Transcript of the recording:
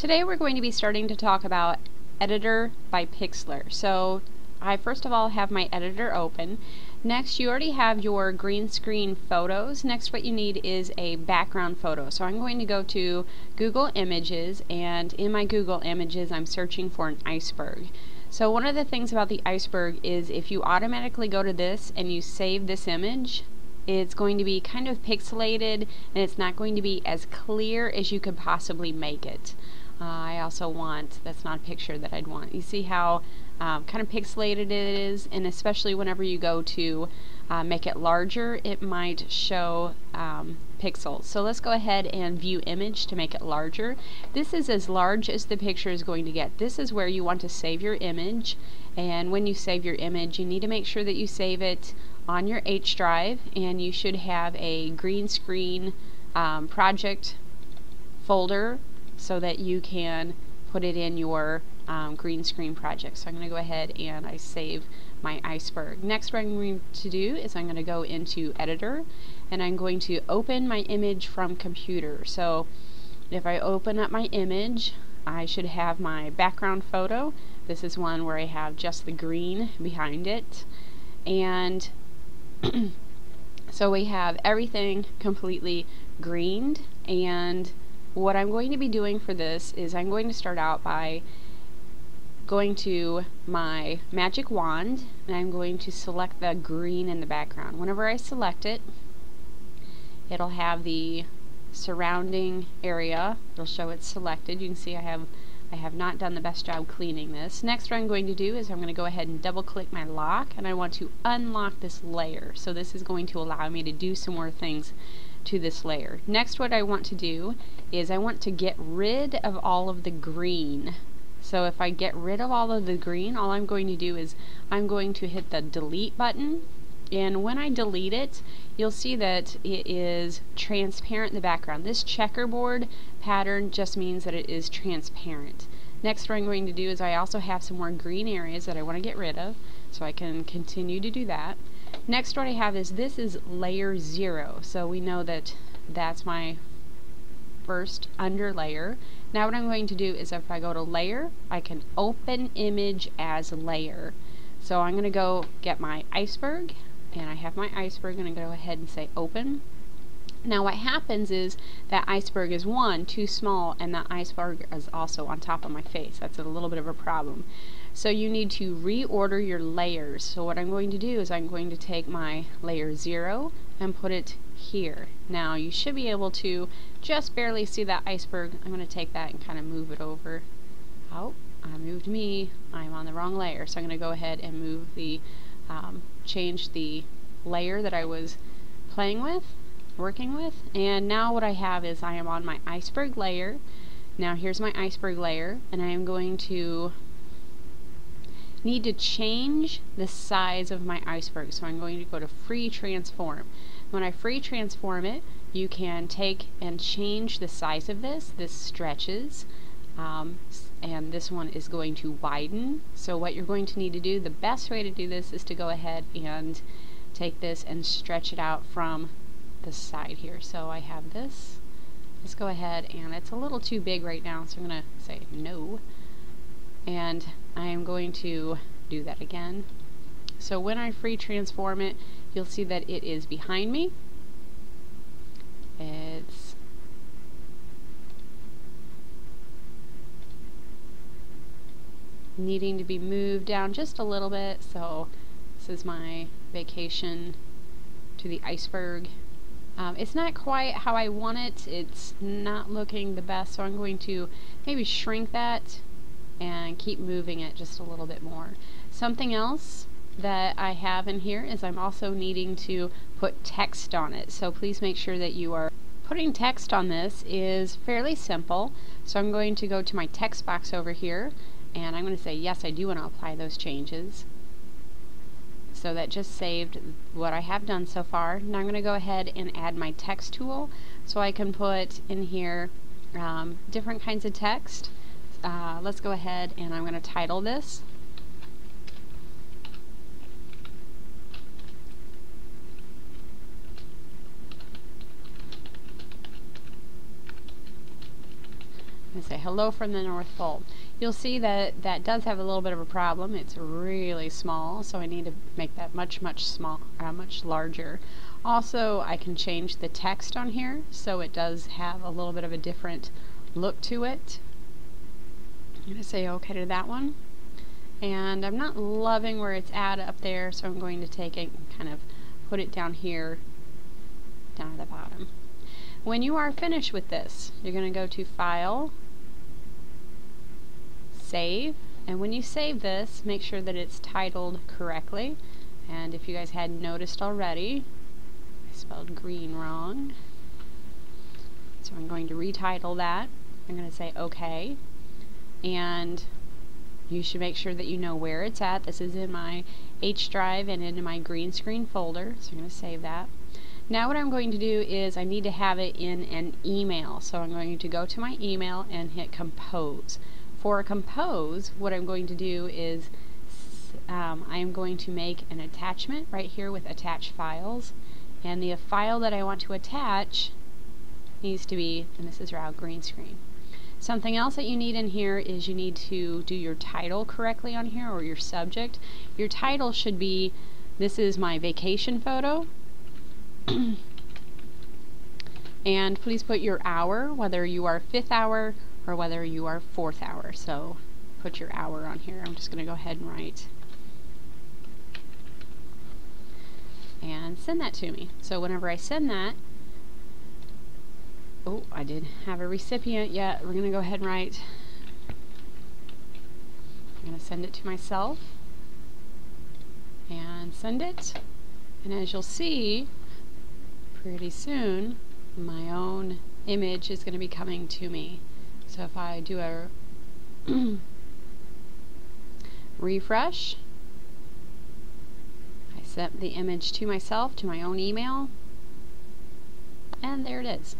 Today we're going to be starting to talk about Editor by Pixlr. So I first of all have my editor open. Next, you already have your green screen photos. Next, what you need is a background photo. So I'm going to go to Google Images, and in my Google Images I'm searching for an iceberg. So one of the things about the iceberg is if you automatically go to this and you save this image, it's going to be kind of pixelated and it's not going to be as clear as you could possibly make it. I also want, that's not a picture that I'd want. You see how kind of pixelated it is, and especially whenever you go to make it larger, it might show pixels. So let's go ahead and view image to make it larger. This is as large as the picture is going to get. This is where you want to save your image, and when you save your image you need to make sure that you save it on your H drive, and you should have a green screen project folder so that you can put it in your green screen project. So I'm going to go ahead and I save my iceberg. Next, what I'm going to do is I'm going to go into Editor and I'm going to open my image from computer. So if I open up my image, I should have my background photo. This is one where I have just the green behind it, and so we have everything completely greened. And what I'm going to be doing for this is I'm going to start out by going to my magic wand and I'm going to select the green in the background. Whenever I select it, it'll have the surrounding area. It'll show it's selected. You can see I have not done the best job cleaning this. Next, what I'm going to do is I'm going to go ahead and double click my lock, and I want to unlock this layer. So this is going to allow me to do some more things to this layer. Next, what I want to do is I want to get rid of all of the green. So if I get rid of all of the green, all I'm going to do is I'm going to hit the delete button, and when I delete it, you'll see that it is transparent in the background. This checkerboard pattern just means that it is transparent. Next, what I'm going to do is I also have some more green areas that I want to get rid of, so I can continue to do that. Next, what I have is this is layer 0, so we know that that's my first under layer. Now what I'm going to do is if I go to layer, I can open image as layer. So I'm going to go get my iceberg, and I have my iceberg, and I'm going to go ahead and say open. Now what happens is that iceberg is too small, and that iceberg is also on top of my face. That's a little bit of a problem. So you need to reorder your layers. So what I'm going to do is I'm going to take my layer 0 and put it here. Now you should be able to just barely see that iceberg. I'm going to take that and kind of move it over. Oh, I moved me. I'm on the wrong layer. So I'm going to go ahead and move the, change the layer that I was playing with, working with. And now what I have is I am on my iceberg layer. Now here's my iceberg layer, and I am going to need to change the size of my iceberg. So I'm going to go to free transform. When I free transform it, you can take and change the size of this. This stretches, and this one is going to widen. So what you're going to need to do, the best way to do this is to go ahead and take this and stretch it out from the side here. So I have this. Let's go ahead, and it's a little too big right now, so I'm going to say no. And I am going to do that again. So when I free transform it, you'll see that it is behind me. It's needing to be moved down just a little bit. So this is my vacation to the iceberg. It's not quite how I want it. It's not looking the best, so I'm going to maybe shrink that and keep moving it just a little bit more. Something else that I have in here is I'm also needing to put text on it. So please make sure that you are putting text on. This is fairly simple. So I'm going to go to my text box over here, and I'm going to say yes, I do want to apply those changes. So that just saved what I have done so far. Now I'm going to go ahead and add my text tool, so I can put in here different kinds of text. Let's go ahead and I'm going to title this say hello from the North Pole. You'll see that that does have a little bit of a problem. It's really small, so I need to make that much larger. Also, I can change the text on here, so it does have a little bit of a different look to it. I'm going to say OK to that one. And I'm not loving where it's at up there, so I'm going to take it and kind of put it down here, down at the bottom. When you are finished with this, you're going to go to File, Save, and when you save this, make sure that it's titled correctly. And if you guys hadn't noticed already, I spelled green wrong. So I'm going to retitle that. I'm going to say OK, and you should make sure that you know where it's at. This is in my H drive and into my green screen folder, so I'm going to save that. Now what I'm going to do is I need to have it in an email, so I'm going to go to my email and hit Compose. For Compose, what I'm going to do is I am going to make an attachment right here with Attach Files, and the file that I want to attach needs to be, and this is our green screen. Something else that you need in here is you need to do your title correctly on here, or your subject. Your title should be, this is my vacation photo, and please put your hour, whether you are 5th hour or whether you are 4th hour. So put your hour on here. I'm just going to go ahead and write and send that to me. So whenever I send that, oh, I did have a recipient yet. We're going to go ahead and write, I'm going to send it to myself and send it. And as you'll see, pretty soon my own image is going to be coming to me. So if I do a refresh, I sent the image to myself, to my own email, and there it is.